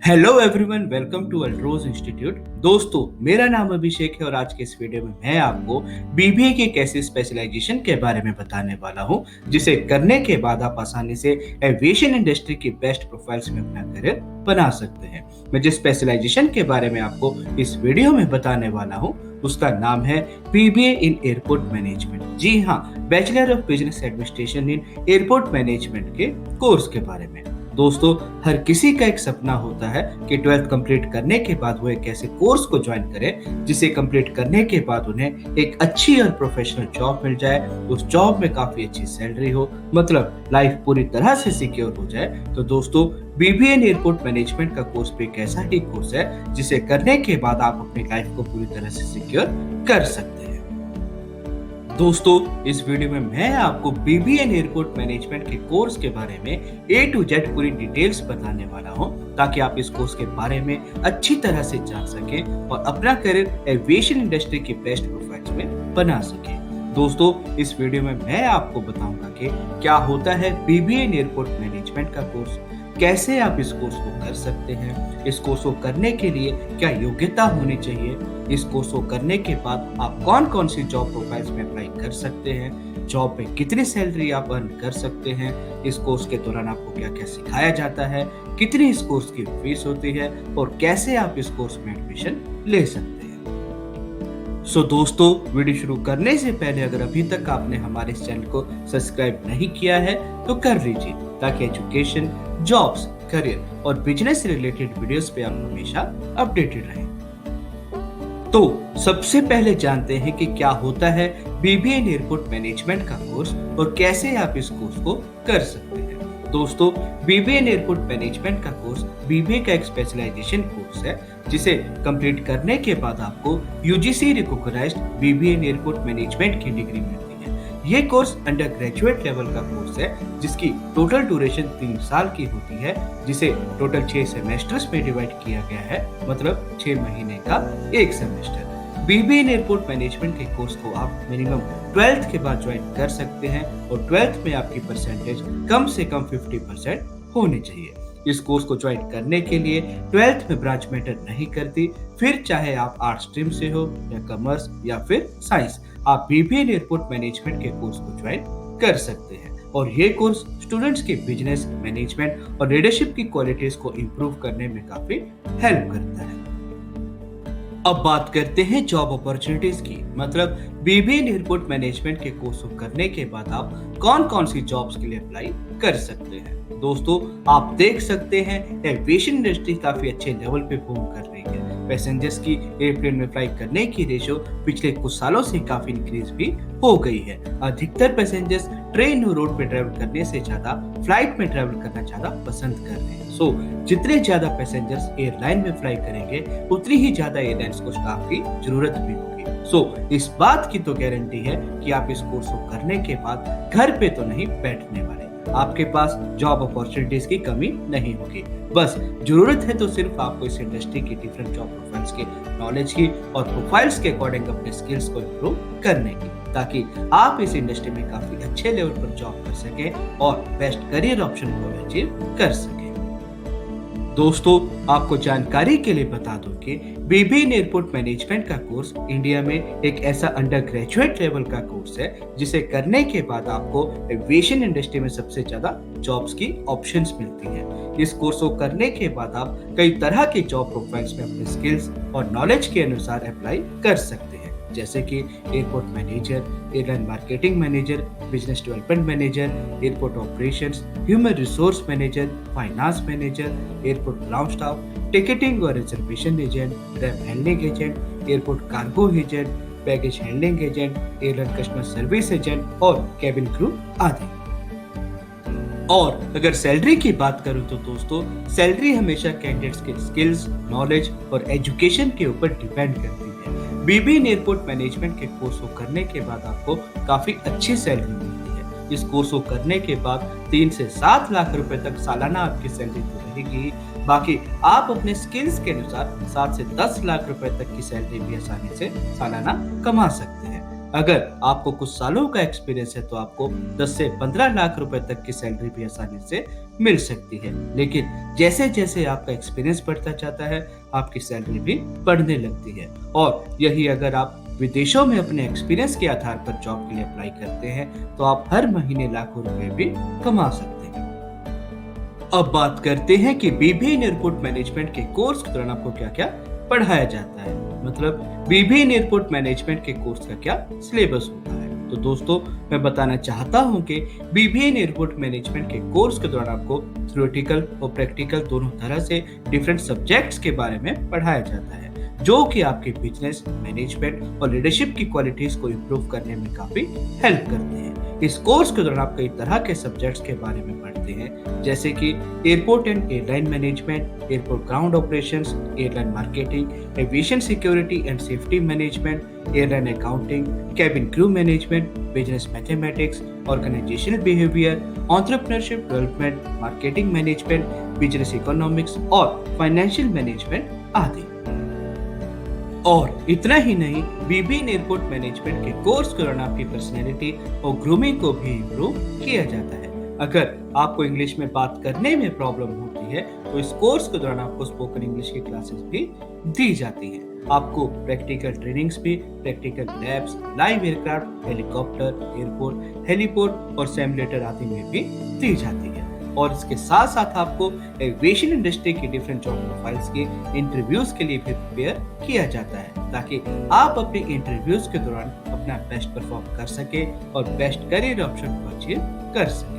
Hello everyone, welcome to Altroz institute. दोस्तों, मेरा नाम अभिषेक है और आज के इस वीडियो में मैं आपको बीबीए की एक ऐसी स्पेशलाइजेशन के बारे में बताने वाला हूं जिसे करने के बाद आप आसानी से एविएशन इंडस्ट्री की बेस्ट प्रोफाइल्स में अपना करियर बना सकते हैं। मैं जिस स्पेशलाइजेशन के बारे में आपको इस वीडियो में बताने वाला हूं उसका नाम है बीबीए इन एयरपोर्ट मैनेजमेंट। जी हाँ, bachelor of business administration in airport management के कोर्स के बारे में। दोस्तों, हर किसी का एक सपना होता है कि 12th कंप्लीट करने के बाद वो एक ऐसे कोर्स को ज्वाइन करें जिसे कंप्लीट करने के बाद उन्हें एक अच्छी और प्रोफेशनल जॉब मिल जाए, उस जॉब में काफी अच्छी सैलरी हो, मतलब लाइफ पूरी तरह से सिक्योर हो जाए। तो दोस्तों, बीबीए इन एयरपोर्ट मैनेजमेंट का कोर्स भी एक ऐसा ही कोर्स है जिसे करने के बाद आप अपनी लाइफ को पूरी तरह से सिक्योर कर सकते हैं। दोस्तों, इस वीडियो में मैं आपको बीबीए इन एयरपोर्ट मैनेजमेंट के कोर्स के बारे में A to Z पूरी डिटेल्स बताने वाला हूं ताकि आप इस कोर्स के बारे में अच्छी तरह से जान सकें और अपना करियर एविएशन इंडस्ट्री की बेस्ट प्रोफाइल्स में बना सकें। दोस्तों, इस वीडियो में मैं आपको बताऊंगा कि क्या होता है बीबीए इन एयरपोर्ट मैनेजमेंट का कोर्स, कैसे आप इस कोर्स को कर सकते हैं, इस कोर्स को करने के लिए क्या योग्यता होनी चाहिए, इस कोर्स को करने के बाद आप कौन कौन सी जॉब प्रोफाइल्स में अप्लाई कर सकते हैं, जॉब में कितनी सैलरी आप अर्न कर सकते हैं, इस कोर्स के दौरान आपको क्या क्या सिखाया जाता है, कितनी इस कोर्स की फीस होती है और कैसे आप इस कोर्स में एडमिशन ले सकते हैं। दोस्तों, वीडियो शुरू करने से पहले अगर अभी तक आपने हमारे इस चैनल को सब्सक्राइब नहीं किया है तो कर लीजिए ताकि एजुकेशन, जॉब्स, करियर और बिजनेस से रिलेटेड वीडियोस पे आप हमेशा अपडेटेड रहें। तो सबसे पहले जानते हैं कि क्या होता है बीबीए इन एयरपोर्ट मैनेजमेंट का कोर्स और कैसे आप इस कोर्स को कर सकते हैं। दोस्तों, बीबीए इन एयरपोर्ट मैनेजमेंट का कोर्स बीबीए का एक स्पेशलाइजेशन कोर्स है जिसे कंप्लीट करने के बाद आपको UGC recognised BBA in airport management की डिग्री मिलती है। ये कोर्स अंडर ग्रेजुएट लेवल का कोर्स है जिसकी टोटल ड्यूरेशन 3 साल की होती है, जिसे टोटल 6 सेमेस्टर्स में डिवाइड किया गया है, मतलब 6 महीने का एक semester. BBA in airport management के कोर्स को आप मिनिमम 12th के बाद ज्वाइन कर सकते हैं और 12th में आपकी परसेंटेज कम से कम 50% होनी चाहिए। इस कोर्स को ज्वाइन करने के लिए 12th में ब्रांच मैटर नहीं करती, फिर चाहे आप आर्ट्स स्ट्रीम से हो या कॉमर्स या फिर साइंस, आप बीबीए इन एयरपोर्ट मैनेजमेंट के कोर्स को ज्वाइन कर सकते हैं। और ये कोर्स स्टूडेंट्स के बिजनेस, मैनेजमेंट और लीडरशिप की क्वालिटीज को इम्प्रूव करने में काफी हेल्प करता है। अब बात करते हैं जॉब अपॉर्चुनिटीज की, मतलब बीबीए इन एयरपोर्ट मैनेजमेंट के कोर्स को करने के बाद आप कौन कौन सी जॉब्स के लिए अप्लाई कर सकते हैं। दोस्तों, आप देख सकते हैं एविएशन इंडस्ट्री काफी अच्छे लेवल पे बूम कर रही है। पैसेंजर्स की एयरप्लेन में फ्लाई करने की रेशो पिछले कुछ सालों से काफी इंक्रीज भी हो गई है। अधिकतर पैसेंजर्स ट्रेन और रोड पे ट्रेवल करने से ज्यादा फ्लाइट में ट्रेवल करना ज्यादा पसंद कर रहे हैं। जितने ज्यादा पैसेंजर्स एयरलाइन में फ्लाई करेंगे उतनी ही ज्यादा एयरलाइंस को स्टाफ की जरूरत भी होगी। इस बात की तो गारंटी है कि आप इस कोर्स को करने के बाद घर पे तो नहीं बैठने वाले, आपके पास जॉब अपॉर्चुनिटीज की कमी नहीं होगी। बस जरूरत है तो सिर्फ आपको इस इंडस्ट्री की डिफरेंट जॉब प्रोफाइल्स के नॉलेज की और प्रोफाइल्स के अकॉर्डिंग अपने स्किल्स को इम्प्रूव करने की, ताकि आप इस इंडस्ट्री में काफी अच्छे लेवल पर जॉब कर सकें और बेस्ट करियर ऑप्शन को अचीव कर सकें। दोस्तों, आपको जानकारी के लिए बता दूं कि बीबीए इन एयरपोर्ट मैनेजमेंट का कोर्स इंडिया में एक ऐसा अंडर ग्रेजुएट लेवल का कोर्स है जिसे करने के बाद आपको एविएशन इंडस्ट्री में सबसे ज्यादा जॉब्स की ऑप्शंस मिलती हैं। इस कोर्स को करने के बाद आप कई तरह की जॉब प्रोफाइल्स में अपने स्किल्स और नॉलेज के अनुसार अप्लाई कर सकते हैं, जैसे कि airport manager, airline marketing manager, business development manager, airport operations, human resource manager, finance manager, airport ground staff, ticketing और reservation agent, ramp handling agent, airport cargo agent, baggage handling agent, airline customer service agent और cabin crew आदि। और अगर salary की बात करूं तो दोस्तों, सैलरी हमेशा कैंडिडेट्स के स्किल्स, नॉलेज और एजुकेशन के ऊपर डिपेंड करती है। बीबीए इन एयरपोर्ट मैनेजमेंट के कोर्स को करने के बाद आपको काफी अच्छी सैलरी मिलती है। इस कोर्स को करने के बाद 3 से 7 लाख रुपए तक सालाना आपकी सैलरी तो रहेगी। बाकी आप अपने स्किल्स के अनुसार 7 से 10 लाख रुपए तक की सैलरी भी आसानी से सालाना कमा सकते हैं। अगर आपको कुछ सालों का एक्सपीरियंस है तो आपको 10 से 15 लाख रुपए तक की सैलरी भी आसानी से मिल सकती है। लेकिन जैसे जैसे आपका एक्सपीरियंस बढ़ता जाता है, आपकी सैलरी भी बढ़ने लगती है। और यही अगर आप विदेशों में अपने एक्सपीरियंस के आधार पर जॉब के लिए अप्लाई करते हैं तो आप हर महीने लाखों रुपए भी कमा सकते हैं। अब बात करते हैं कि बीबीए इन एयरपोर्ट मैनेजमेंट के कोर्स के दौरान आपको क्या क्या पढ़ाया जाता है, मतलब बीबीए इन एयरपोर्ट मैनेजमेंट के कोर्स का क्या सिलेबस होता है। तो दोस्तों, मैं बताना चाहता हूं कि बीबीए इन एयरपोर्ट मैनेजमेंट के कोर्स के दौरान आपको थ्योरेटिकल और प्रैक्टिकल दोनों तरह से डिफरेंट सब्जेक्ट्स के बारे में पढ़ाया जाता है, जो कि आपके बिजनेस, मैनेजमेंट और लीडरशिप की क्वालिटीज को इम्प्रूव करने में काफी हेल्प करते हैं। इस कोर्स के दौरान आप कई तरह के सब्जेक्ट्स के बारे में पढ़ते हैं, जैसे कि airport and airline management, airport ground operations, airline marketing, aviation security and safety management, airline accounting, cabin crew management, business mathematics, organisational behaviour, entrepreneurship development, marketing management, business economics और फाइनेंशियल मैनेजमेंट आदि। और इतना ही नहीं, BBA in airport management के course के दौरान आपकी पर्सनैलिटी और ग्रूमिंग को भी इम्प्रूव किया जाता है। अगर आपको इंग्लिश में बात करने में प्रॉब्लम होती है तो इस कोर्स के दौरान आपको स्पोकन इंग्लिश की क्लासेस भी दी जाती हैं। आपको प्रैक्टिकल ट्रेनिंग्स भी, practical labs, live aircraft, helicopter, airport, heliport और सिमुलेटर आदि में भी दी जाती है। और इसके साथ साथ आपको एविएशन इंडस्ट्री की डिफरेंट जॉब प्रोफाइल्स के इंटरव्यूज के लिए भी प्रिपेयर किया जाता है, ताकि आप अपने इंटरव्यूज के दौरान अपना बेस्ट परफॉर्म कर सके और बेस्ट करियर ऑप्शन को अचीव कर सके।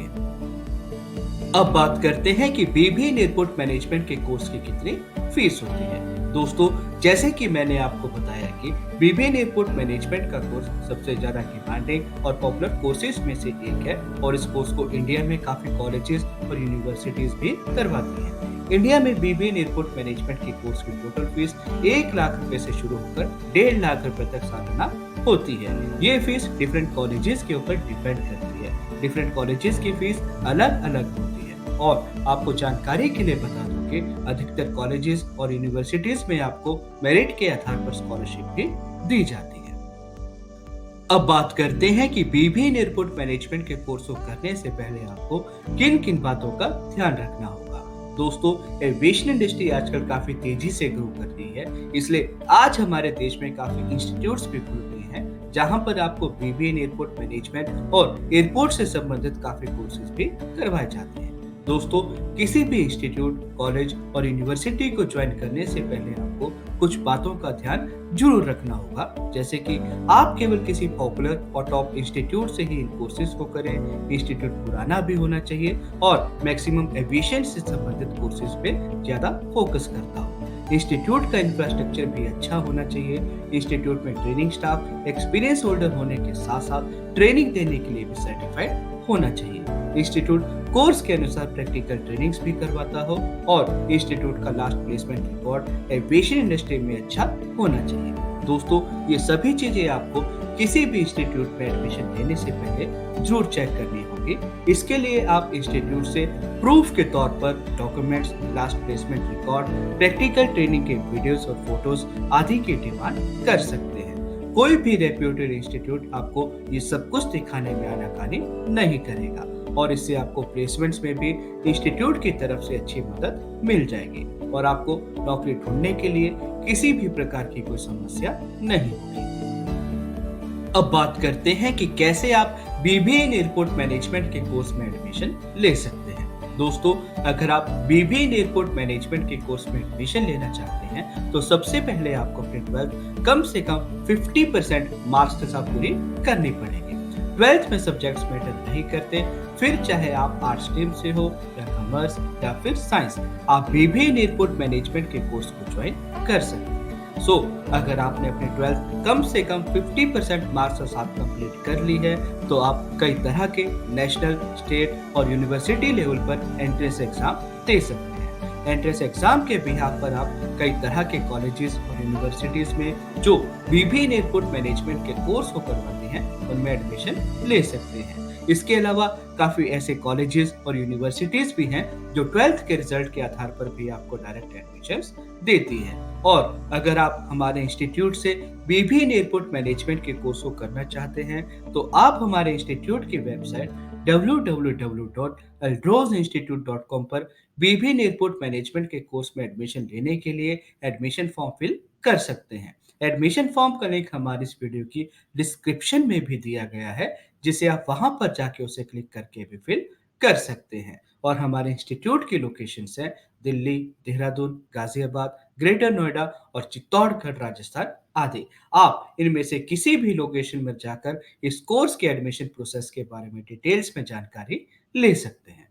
अब बात करते हैं कि बीबीए इन एयरपोर्ट मैनेजमेंट के कोर्स की कितनी फीस होती है। दोस्तों, जैसे कि मैंने आपको बताया कि बीबीए इन एयरपोर्ट मैनेजमेंट का कोर्स सबसे ज्यादा डिमांडिंग और पॉपुलर कोर्सेज में से एक है और इस कोर्स को इंडिया में काफी कॉलेजेस और यूनिवर्सिटीज भी करवाती हैं। इंडिया में बीबीए इन एयरपोर्ट मैनेजमेंट की कोर्स की टोटल फीस 1 लाख रुपए से शुरू होकर 1.5 लाख रुपए तक सालाना होती है। ये फीस डिफरेंट कॉलेजेस के ऊपर डिपेंड करती है। डिफरेंट कॉलेजेस की फीस अलग अलग होती है। और आपको जानकारी के लिए बता दूं कि अधिकतर कॉलेजेस और यूनिवर्सिटीज में आपको मेरिट के आधार पर स्कॉलरशिप भी दी जाती है। अब बात करते हैं कि बीबीए इन एयरपोर्ट मैनेजमेंट के कोर्स को करने से पहले आपको किन किन बातों का ध्यान रखना होगा। दोस्तों, एविएशन इंडस्ट्री आजकल काफी तेजी से ग्रो कर रही है, इसलिए आज हमारे देश में काफी इंस्टीट्यूट्स भी खुल गए हैं जहां पर आपको बीबीए इन एयरपोर्ट मैनेजमेंट और एयरपोर्ट से संबंधित काफी कोर्सेज भी करवाए जाते हैं। दोस्तों, किसी भी इंस्टीट्यूट, कॉलेज और यूनिवर्सिटी को ज्वाइन करने से पहले आपको कुछ बातों का ध्यान जरूर रखना होगा, जैसे कि आप केवल किसी पॉपुलर और टॉप इंस्टीट्यूट से ही इन कोर्सेज को करें। इंस्टीट्यूट पुराना भी होना चाहिए और मैक्सिमम एविएशन से संबंधित कोर्सेज पे ज्यादा फोकस करता हो। इंस्टीट्यूट का इंफ्रास्ट्रक्चर भी अच्छा होना चाहिए। इंस्टीट्यूट में ट्रेनिंग स्टाफ एक्सपीरियंस होल्डर होने के साथ साथ ट्रेनिंग देने के लिए भी सर्टिफाइड होना चाहिए। इंस्टीट्यूट कोर्स के अनुसार प्रैक्टिकल ट्रेनिंग्स भी करवाता हो और इंस्टीट्यूट का last placement record aviation industry में अच्छा होना चाहिए। दोस्तों, ये सभी चीजें आपको किसी भी इंस्टीट्यूट में एडमिशन लेने से पहले जरूर चेक करनी होगी। इसके लिए आप इंस्टीट्यूट से प्रूफ के तौर पर documents, last placement record, practical training के वीडियोस और फोटोज आदि की डिमांड कर सकते हैं। कोई भी रेप्यूटेड इंस्टीट्यूट आपको ये सब कुछ दिखाने में आनाकानी नहीं करेगा और इससे आपको प्लेसमेंट्स में भी इंस्टीट्यूट की तरफ से अच्छी मदद मिल जाएगी और आपको नौकरी ढूंढने के लिए किसी भी प्रकार की कोई समस्या नहीं होगी। अब बात करते हैं कि कैसे आप बीबीए इन एयरपोर्ट मैनेजमेंट के कोर्स में एडमिशन ले सकते हैं। दोस्तों, अगर आप बीबीए इन एयरपोर्ट मैनेजमेंट के कोर्स में एडमिशन लेना चाहते हैं तो सबसे पहले आपको अपनी 12th कम से कम 50% मार्क्स के साथ पूरी करनी पड़ेगी। 12th में सब्जेक्ट्स मैटर नहीं करते, फिर चाहे आप आर्ट्स स्ट्रीम से हो या कॉमर्स या फिर साइंस, आप बीबीए इन एयरपोर्ट मैनेजमेंट के कोर्स को ज्वाइन कर सकते हैं। अगर आपने अपनी 12th कम से कम 50% मार्क्स के साथ कंप्लीट कर ली है तो आप कई तरह के नेशनल, स्टेट और यूनिवर्सिटी लेवल पर एंट्रेंस एग्जाम दे सकते हैं। एंट्रेंस एग्जाम के बिहाफ पर आप कई तरह के कॉलेजेस और यूनिवर्सिटीज में जो बीबीए इन एयरपोर्ट मैनेजमेंट के कोर्स को करवाते हैं उनमें एडमिशन ले सकते हैं। इसके अलावा काफ़ी ऐसे कॉलेजेस और यूनिवर्सिटीज़ भी हैं जो 12th के रिजल्ट के आधार पर भी आपको डायरेक्ट एडमिशन्स देती है। और अगर आप हमारे इंस्टीट्यूट से बीबीए एयरपोर्ट मैनेजमेंट के कोर्स को करना चाहते हैं तो आप हमारे इंस्टीट्यूट की वेबसाइट www.aldrosinstitute.com पर बीबीए एयरपोर्ट मैनेजमेंट के कोर्स में एडमिशन लेने के लिए एडमिशन फॉर्म फिल कर सकते हैं। एडमिशन फॉर्म का लिंक हमारी इस वीडियो की डिस्क्रिप्शन में भी दिया गया है, जिसे आप वहां पर जाके उसे क्लिक करके भी फिल कर सकते हैं। और हमारे इंस्टीट्यूट की लोकेशंस हैं दिल्ली, देहरादून, गाजियाबाद, ग्रेटर नोएडा और चित्तौड़गढ़, राजस्थान आदि। आप इनमें से किसी भी लोकेशन में जाकर इस कोर्स के एडमिशन प्रोसेस के बारे में डिटेल्स में जानकारी ले सकते हैं।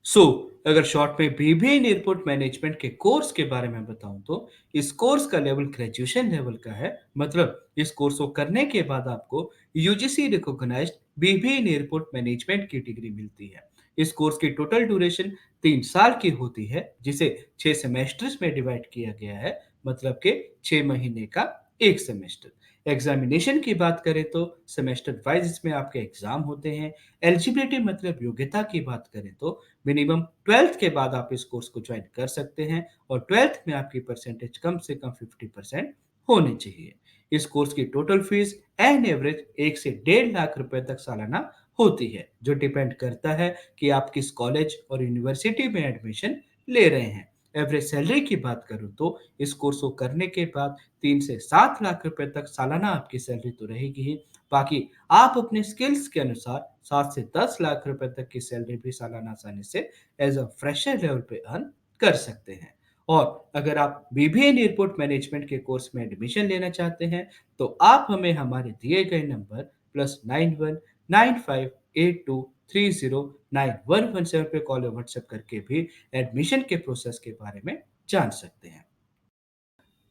सो अगर शॉर्ट में बीबीए इन एयरपोर्ट मैनेजमेंट के कोर्स के बारे में बताऊं तो इस कोर्स का लेवल ग्रेजुएशन लेवल का है। मतलब इस कोर्स को करने के बाद आपको UGC recognised BBA in airport management की डिग्री मिलती है। इस कोर्स की टोटल ड्यूरेशन 3 साल की होती है, जिसे 6 सेमेस्टर्स में डिवाइड किया गया है। मतलब के 6 महीने का एक सेमेस्टर। एग्जामिनेशन की बात करें तो सेमेस्टर वाइज इसमें आपके एग्जाम होते हैं। एलिजिबिलिटी मतलब योग्यता की बात करें तो मिनिमम 12th के बाद आप इस कोर्स को ज्वाइन कर सकते हैं और 12th में आपकी परसेंटेज कम से कम 50% होनी चाहिए। इस कोर्स की टोटल फीस एन एवरेज 1 से 1.5 लाख रुपए तक सालाना होती है, जो डिपेंड करता है कि आप किस कॉलेज और यूनिवर्सिटी में एडमिशन ले रहे हैं। एवरेज सैलरी की बात करूं तो इस कोर्स को करने के बाद 3 से 7 लाख रुपए तक सालाना आपकी सैलरी तो रहेगी ही। बाकी आप अपने स्किल्स के अनुसार 7 से 10 लाख रुपए तक की सैलरी भी सालाना आसानी से एज अ फ्रेशर लेवल पे अर्न कर सकते हैं। और अगर आप बीबीए इन एयरपोर्ट मैनेजमेंट के कोर्स में एडमिशन लेना चाहते हैं तो आप हमें हमारे दिए गए नंबर +919582309117 पे कॉल या व्हाट्सएप करके भी एडमिशन के प्रोसेस के बारे में जान सकते हैं।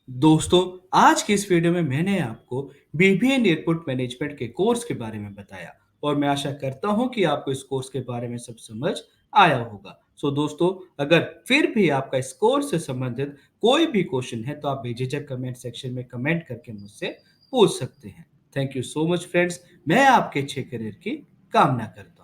दोस्तों, आज की इस वीडियो में मैंने आपको बीबीए इन एयरपोर्ट मैनेजमेंट के कोर्स के बारे में बताया और मैं आशा करता हूं कि आपको इस कोर्स के बारे में सब समझ आया होगा। सो दोस्तों, अगर फिर भी आपका इस कोर्स से संबंधित कोई भी क्वेश्चन है तो आप बेझिझक कमेंट सेक्शन में कमेंट करके मुझसे पूछ सकते हैं। Thank you so much friends. मैं आपके अच्छे करियर की कामना करता हूं।